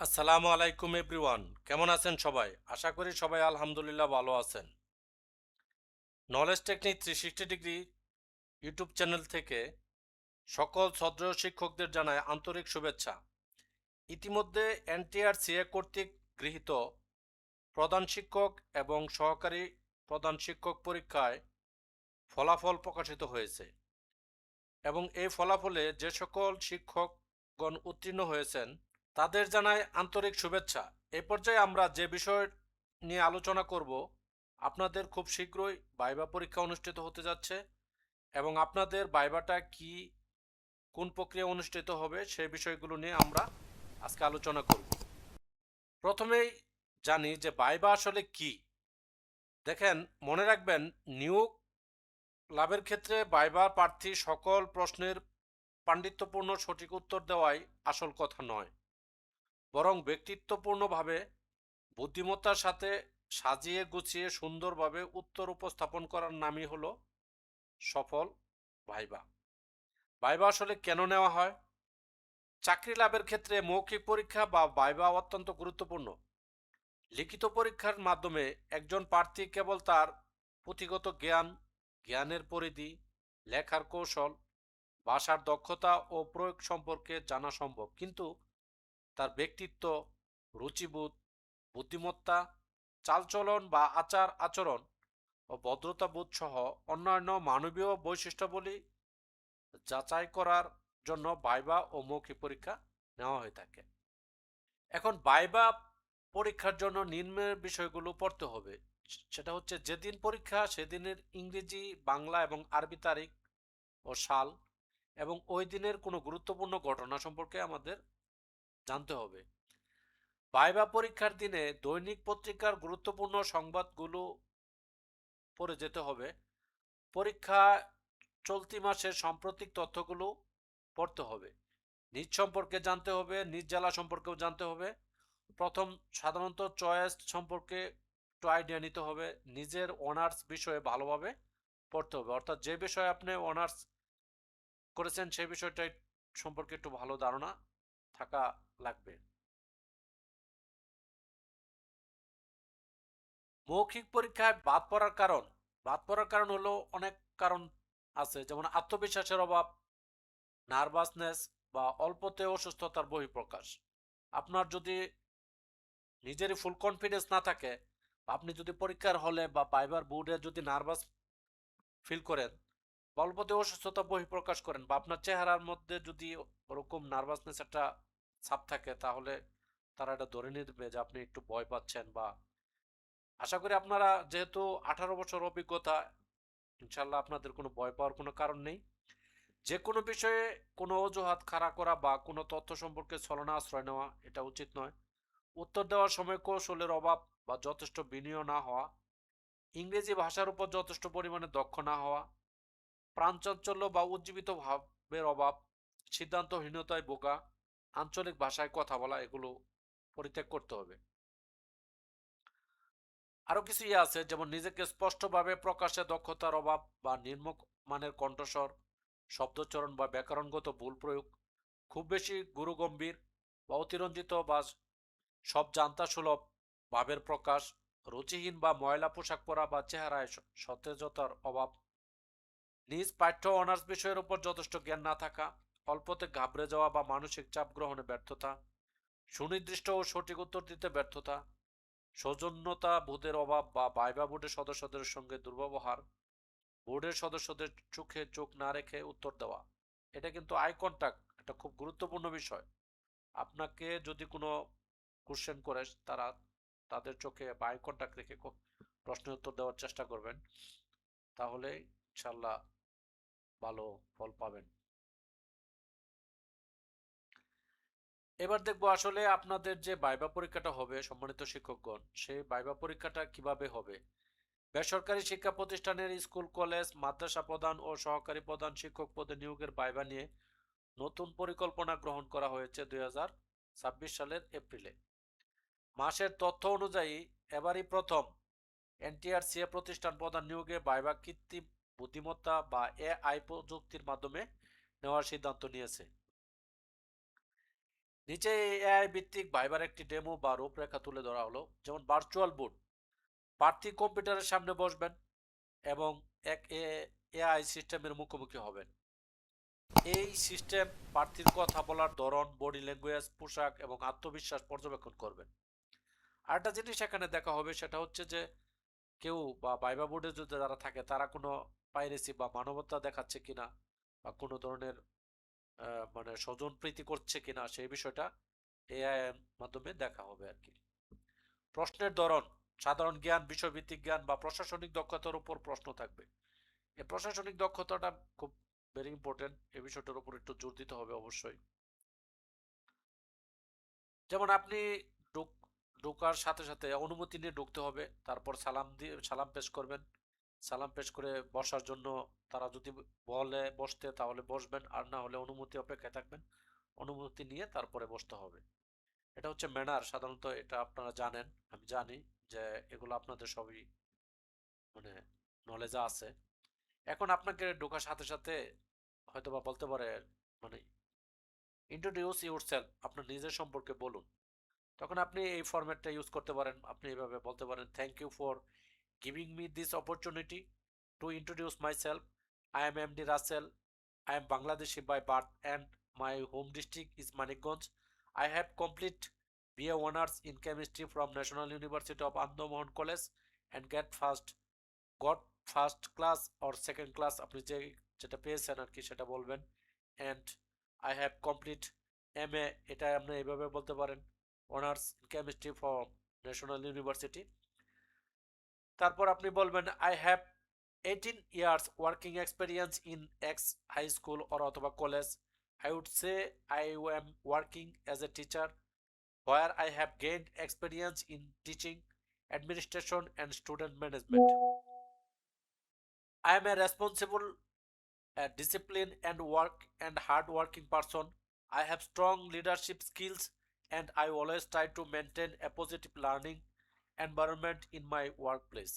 আসসালামু আলাইকুম এভরিওয়ান, কেমন আছেন সবাই? আশা করি সবাই আলহামদুলিল্লাহ ভালো আছেন। Knowledge technique 360 degree YouTube channel থেকে সকল ছাত্র শিক্ষকদের জানায় আন্তরিক শুভেচ্ছা। ইতিমধ্যে এনটিআরসিএ কর্তৃক গৃহীত প্রধান শিক্ষক এবং সহকারী প্রধান শিক্ষক পরীক্ষায় ফলাফল প্রকাশিত হয়েছে এবং এই ফলাফলে যে সকল শিক্ষকগণ উত্তীর্ণ হয়েছেন তাদের জানায় আন্তরিক শুভেচ্ছা। এই পর্যায়ে আমরা যে বিষয় নিয়ে আলোচনা করব, আপনাদের খুব শীঘ্রই ভাইবা পরীক্ষা অনুষ্ঠিত হতে যাচ্ছে এবং আপনাদের ভাইবাটা কি, কোন প্রক্রিয়া অনুষ্ঠিত হবে সেই বিষয়গুলো নিয়ে আমরা আজকে আলোচনা করব। প্রথমেই জানি যে ভাইবা আসলে কি। দেখেন, মনে রাখবেন, নিয়োগ লাভের ক্ষেত্রে ভাইবা প্রার্থী সকল প্রশ্নের পাণ্ডিত্যপূর্ণ সঠিক উত্তর দেওয়াই আসল কথা নয়, বরং ব্যক্তিত্বপূর্ণভাবে বুদ্ধিমত্তার সাথে সাজিয়ে গুছিয়ে সুন্দরভাবে উত্তর উপস্থাপন করার নামই হলো সফল ভাইবা। ভাইবা আসলে কেন নেওয়া হয়? চাকরি লাভের ক্ষেত্রে মৌখিক পরীক্ষা বা ভাইবা অত্যন্ত গুরুত্বপূর্ণ। লিখিত পরীক্ষার মাধ্যমে একজন প্রার্থী কেবল তার পুঁথিগত জ্ঞান, জ্ঞানের পরিধি, লেখার কৌশল, ভাষার দক্ষতা ও প্রয়োগ সম্পর্কে জানা সম্ভব, কিন্তু তার ব্যক্তিত্ব, রুচিবোধ, বুদ্ধিমত্তা, চালচলন বা আচার আচরণ ও ভদ্রতাবোধ সহ অন্যান্য মানবীয় বৈশিষ্ট্যাবলী যাচাই করার জন্য ভাইবা ও মৌখিক পরীক্ষা নেওয়া হয়ে থাকে। এখন ভাইবা পরীক্ষার জন্য নিম্নের বিষয়গুলো পড়তে হবে। সেটা হচ্ছে, যেদিন পরীক্ষা সেদিনের ইংরেজি, বাংলা এবং আরবি তারিখ ও সাল, এবং ওই দিনের কোনো গুরুত্বপূর্ণ ঘটনা সম্পর্কে আমাদের জানতে হবে। ভাইবা পরীক্ষার দিনে দৈনিক পত্রিকার গুরুত্বপূর্ণ সংবাদগুলো পড়ে যেতে হবে। পরীক্ষা চলতি মাসের সাম্প্রতিক তথ্যগুলো পড়তে হবে। নিজ সম্পর্কে জানতে হবে, নিজ জেলা সম্পর্কেও জানতে হবে। প্রথম, সাধারণত চয়েস সম্পর্কে একটু আইডিয়া নিতে হবে। নিজের অনার্স বিষয়ে ভালোভাবে পড়তে হবে, অর্থাৎ যে বিষয়ে আপনি অনার্স করেছেন সেই বিষয়টা সম্পর্কে একটু ভালো ধারণা থাকা লাগবে। মৌখিক পরীক্ষায় বাদ পড়ার কারণ হলো অনেক কারণ আছে, যেমন আত্মবিশ্বাসের অভাব, নার্ভাসনেস বা অল্পতে অসুস্থতার বহিঃপ্রকাশ। আপনার যদি নিজেরই ফুল কনফিডেন্স না থাকে, আপনি যদি পরীক্ষার হলে বা ভাইবার বোর্ডে যদি নার্ভাস ফিল করেন বা অল্পতে অসুস্থতা বহিঃপ্রকাশ করেন, বা আপনার চেহারার মধ্যে যদি ওরকম নার্ভাসনেস একটা ছাপ থাকে, তাহলে তারা এটা ধরে নেবে যে আপনি একটু ভয় পাচ্ছেন। বা আশা করি আপনারা যেহেতু 18 বছর অভিজ্ঞতা, ইনশাল্লাহ আপনাদের কোনো ভয় পাওয়ার কোনো কারণ নেই। যে কোনো বিষয়ে কোনো অজুহাত খাড়া করা বা কোনো তথ্য সম্পর্কে ছলনা আশ্রয় নেওয়া এটা উচিত নয়। উত্তর দেওয়ার সময় কৌশলের অভাব বা যথেষ্ট বিনয়ী না হওয়া, ইংরেজি ভাষার উপর যথেষ্ট পরিমাণে দক্ষ না হওয়া, প্রাণচাঞ্চল্য বা উজ্জীবিত ভাবের অভাব, সিদ্ধান্তহীনতায় বোকা, আঞ্চলিক ভাষায় কথা বলা, এগুলো পরিত্যাগ করতে হবে। আরো কিছু আছে, যেমন নিজেকে স্পষ্টভাবে প্রকাশে দক্ষতার অভাব বা নিম্নমানের কণ্ঠস্বর, শব্দচরণ বা ব্যাকরণগত ভুল প্রয়োগ, খুব বেশি গুরুগম্ভীর বা অতিরঞ্জিত বা সব জান্তা সুলভ ভাবের প্রকাশ, রুচিহীন বা ময়লা পোশাক পরা বা চেহারায় সতেজতার অভাব, নিজ পাঠ্য অনার্স বিষয়ের উপর যথেষ্ট জ্ঞান না থাকা, অল্পতে ঘাবড়ে যাওয়া বা মানসিক চাপ গ্রহণে ব্যর্থতা, সুনির্দিষ্ট ও সঠিক উত্তর দিতে ব্যর্থতা, সৌজন্যতা বোধের অভাব বা ভাইবা বোর্ডের সদস্যদের সঙ্গে দুর্ব্যবহার, বোর্ডের সদস্যদের চোখে চোখ না রেখে উত্তর দেওয়া। এটা কিন্তু আই কন্টাক্ট, এটা খুব গুরুত্বপূর্ণ বিষয়। আপনাকে যদি কোনো কোশ্চেন করে, তাদের চোখে বা আই কন্টাক্ট রেখে প্রশ্নের উত্তর দেওয়ার চেষ্টা করবেন, তাহলে ইনশাল্লাহ ভালো ফল পাবেন। এবার দেখবো আসলে আপনাদের যে ভাইবা পরীক্ষাটা হবে, সম্মানিত শিক্ষকগণ, সেই ভাইবা পরীক্ষাটা কিভাবে হবে। বেসরকারি শিক্ষা প্রতিষ্ঠানের স্কুল, কলেজ, মাদ্রাসা প্রধান ও সহকারী প্রধান শিক্ষক পদে নিয়োগের ভাইবা নিয়ে নতুন পরিকল্পনা গ্রহণ করা হয়েছে 2026 সালের এপ্রিলে। মাসের তথ্য অনুযায়ী এবারই প্রথম এনটিআরসিএ প্রতিষ্ঠান প্রধান নিয়োগে ভাইবা কৃত্রিম বুদ্ধিমত্তা বা এআই প্রযুক্তির মাধ্যমে নেওয়ার সিদ্ধান্ত নিয়েছে। নিচে এআই ভিত্তিক ভাইবার একটি ডেমো বা রূপরেখা তুলে ধরা হলো। যেমন ভার্চুয়াল বোর্ড, প্রার্থী কম্পিউটারের সামনে বসবেন এবং এক এআই সিস্টেমের মুখোমুখি হবেন। এই সিস্টেম প্রার্থীর কথা বলার ধরন, বডি ল্যাঙ্গুয়েজ, পোশাক এবং আত্মবিশ্বাস পর্যবেক্ষণ করবেন। আরেকটা জিনিস এখানে দেখা হবে, সেটা হচ্ছে যে কেউ বা ভাইবা বোর্ডে যদি যারা থাকে তারা কোনো পাইরেসি বা মানবতা দেখাচ্ছে কিনা বা কোনো ধরনের মানে স্বজন প্রীতি করছে কিনা সেই বিষয়টা এআই এর মাধ্যমে দেখা হবে আর কি। প্রশ্নের ধরন, সাধারণ জ্ঞান, বিষয়ভিত্তিক জ্ঞান বা প্রশাসনিক দক্ষতার উপর প্রশ্ন থাকবে। এই প্রশাসনিক দক্ষতাটা খুব ভেরি ইম্পর্টেন্ট, এই বিষয়টার উপর একটু জোর দিতে হবে অবশ্যই। যেমন আপনি ঢোকার সাথে সাথে অনুমতি নিয়ে ঢুকতে হবে, তারপর সালাম দিয়ে সালাম পেশ করবেন। সালাম পেশ করে বসার জন্য তারা যদি বলে বসতে তাহলে বসবেন, আর না হলে অনুমতি অপেক্ষায় থাকবেন। অনুমতি নিয়ে তারপরে বসতে হবে। এটা হচ্ছে ম্যানার, সাধারণত এটা আপনারা জানেন, আমি জানি যে এগুলো আপনাদের সবই মানে নলেজে আছে। এখন আপনাকে ঢোকার সাথে সাথে হয়তোবা বলতে পারে মানে ইন্ট্রোডিউস ইউরসেলফ, আপনার নিজের সম্পর্কে বলুন। তখন আপনি এই ফরম্যাটটা ইউজ করতে পারেন। আপনি এইভাবে বলতে পারেন, thank you for giving me this opportunity to introduce myself. I am MD Russell. I am Bangladeshi by birth and my home district is Manikganj. I have complete BA honors in chemistry from National University of Andaman College and got first class or second class, আপনি যেটা পেয়েছেন আর কি সেটা বলবেন। and I have complete MA, এটা আপনি এইভাবে বলতে পারেন, honors in chemistry from National University। তারপর আপনি বলবেন, I have 18 years working experience in X high school or অথবা college. I would say I am working as a teacher where I have gained experience in teaching, administration and student management. I am a responsible, disciplined and hard working person. I have strong leadership skills and I always try to maintain a positive learning environment in my workplace.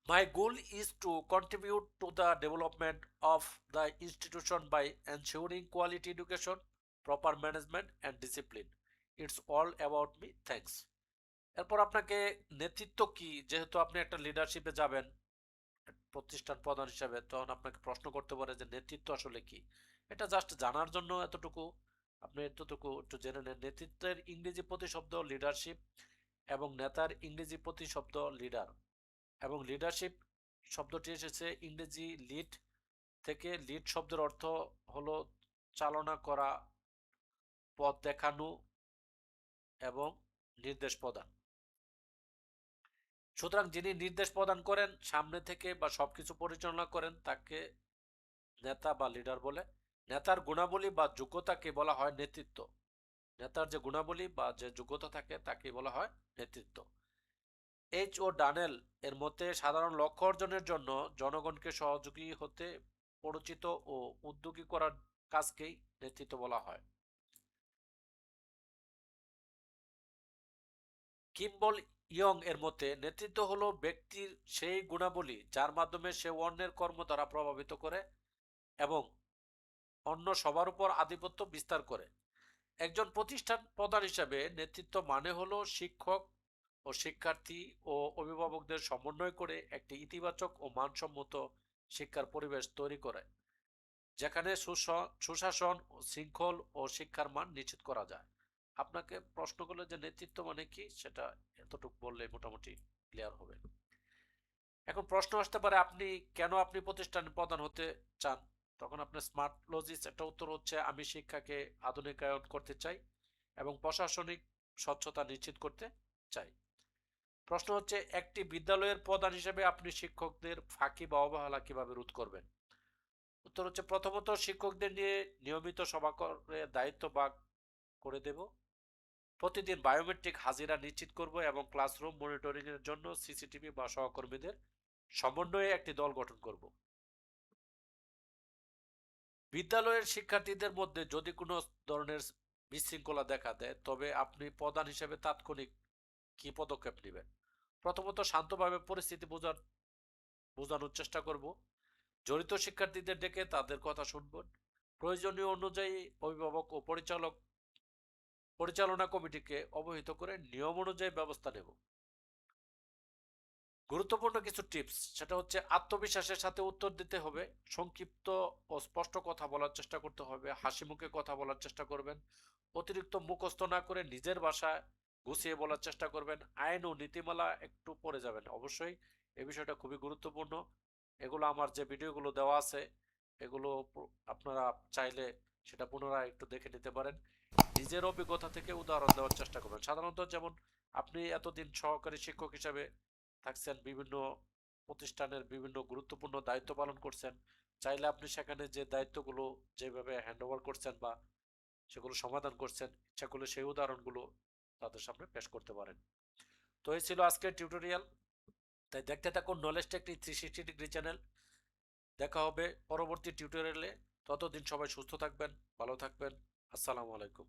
My goal is to contribute to the development of the institution by ensuring quality education, proper management, and discipline. It's all about me. Thanks. এরপর আপনাকে নেতৃত্ব কি, যেহেতু আপনি একটা লিডারশিপে যাবেন প্রতিষ্ঠান প্রধান হিসাবে, তখন আপনাকে প্রশ্ন করতে পারে যে নেতৃত্ব আসলে কি। এটা জাস্ট জানার জন্য এতটুকু আপনি এতটুকু একটু জেনে নেন। নেতৃত্বের ইংরেজি প্রতিশব্দ লিডারশিপ এবং নেতার ইংরেজি প্রতিশব্দ লিডার, এবং লিডারশিপ শব্দটি এসেছে ইংরেজি লিড থেকে। লিড শব্দের অর্থ হলো চালনা করা, পথ দেখানো এবং নির্দেশ প্রদান। সুতরাং যিনি নির্দেশ প্রদান করেন সামনে থেকে বা সবকিছু পরিচালনা করেন তাকে নেতা বা লিডার বলে। নেতার গুণাবলী বা যোগ্যতাকে বলা হয় নেতৃত্ব। নেতার যে গুণাবলী বা যে যোগ্যতা থাকে তাকে বলা হয় নেতৃত্ব। এইচ ও ডানেল এর মতে সাধারণ লক্ষ্য অর্জনের জন্য জনগণকে সহযোগী হতে পরিচিত ও উদ্যোগী করার কাজকেই নেতৃত্ব বলা হয়। কিম্বল ইয়ং এর মতে নেতৃত্ব হলো ব্যক্তির সেই গুণাবলী যার মাধ্যমে সে অন্যের কর্ম দ্বারা প্রভাবিত করে এবং অন্য সবার উপর আধিপত্য বিস্তার করে। একজন প্রতিষ্ঠান প্রধান হিসাবে নেতৃত্ব মানে হলো শিক্ষক ও শিক্ষার্থী ও অভিভাবকদের সমন্বয় করে একটি ইতিবাচক ও মানসম্মত শিক্ষার পরিবেশ তৈরি করে, যেখানে সুশাসন ও শৃঙ্খল ও শিক্ষার মান নিশ্চিত করা যায়। আপনাকে প্রশ্ন করলে যে নেতৃত্ব মানে কি, সেটা এতটুকু বললে মোটামুটি ক্লিয়ার হবে। এখন প্রশ্ন আসতে পারে, আপনি প্রতিষ্ঠান প্রধান হতে চান? তখন আপনার স্মার্ট লজিস একটা উত্তর হচ্ছে, আমি শিক্ষাকে আধুনিকায়ন করতে চাই এবং প্রশাসনিক স্বচ্ছতা নিশ্চিত করতে চাই। প্রশ্ন হচ্ছে, একটি বিদ্যালয়ের প্রধান হিসেবে আপনি শিক্ষকদের ফাঁকি বা অবহেলা কিভাবে রোধ করবেন? উত্তর হচ্ছে, প্রথমত শিক্ষকদের নিয়ে নিয়মিত সভা করে দায়িত্ব ভাগ করে দেব। প্রতিদিন বায়োমেট্রিক হাজিরা নিশ্চিত করব এবং ক্লাসরুম মনিটরিং এর জন্য সিসিটিভি বা সহকর্মীদের সমন্বয়ে একটি দল গঠন করব। বিদ্যালয়ের শিক্ষার্থীদের মধ্যে যদি কোনো ধরনের বিশৃঙ্খলা দেখা দেয় তবে আপনি প্রধান হিসেবে তাৎক্ষণিক কি পদক্ষেপ নেবেন? প্রথমত শান্তভাবে পরিস্থিতি বোঝানোর চেষ্টা করব। জড়িত শিক্ষার্থীদের ডেকে তাদের কথা শুনবেন। প্রয়োজনীয় অনুযায়ী অভিভাবক ও পরিচালক পরিচালনা কমিটিকে অবহিত করে নিয়ম অনুযায়ী ব্যবস্থা নেব। গুরুত্বপূর্ণ কিছু টিপস, সেটা হচ্ছে আত্মবিশ্বাসের সাথে উত্তর দিতে হবে, সংক্ষিপ্ত ও স্পষ্ট কথা বলার চেষ্টা করতে হবে, হাসি মুখে কথা বলার চেষ্টা করবেন, অতিরিক্ত মুখস্থ না করে নিজের ভাষায় গুছিয়ে বলার চেষ্টা করবেন, আইন ও নীতিমালা একটু পড়ে যাবেন অবশ্যই, এই বিষয়টা খুবই গুরুত্বপূর্ণ। এগুলো আমার যে ভিডিওগুলো দেওয়া আছে এগুলো আপনারা চাইলে সেটা পুনরায় একটু দেখে নিতে পারেন। নিজের অভিজ্ঞতা থেকে উদাহরণ দেওয়ার চেষ্টা করবেন। সাধারণত যেমন আপনি এতদিন সহকারী শিক্ষক হিসাবে থাকছেন, বিভিন্ন প্রতিষ্ঠানের বিভিন্ন গুরুত্বপূর্ণ দায়িত্ব পালন করছেন, চাইলে আপনি সেখানে যে দায়িত্বগুলো যেভাবে হ্যান্ড ওভার করছেন বা সেগুলো সমাধান করছেন, ইচ্ছা করলে সেই উদাহরণগুলো তাদের সামনে পেশ করতে পারেন। তো এই ছিল আজকের টিউটোরিয়াল। তাই দেখতে থাকুন নলেজ টেকনিক 360 ডিগ্রি চ্যানেল। দেখা হবে পরবর্তী টিউটোরিয়ালে। ততদিন সবাই সুস্থ থাকবেন, ভালো থাকবেন। আসসালামু আলাইকুম।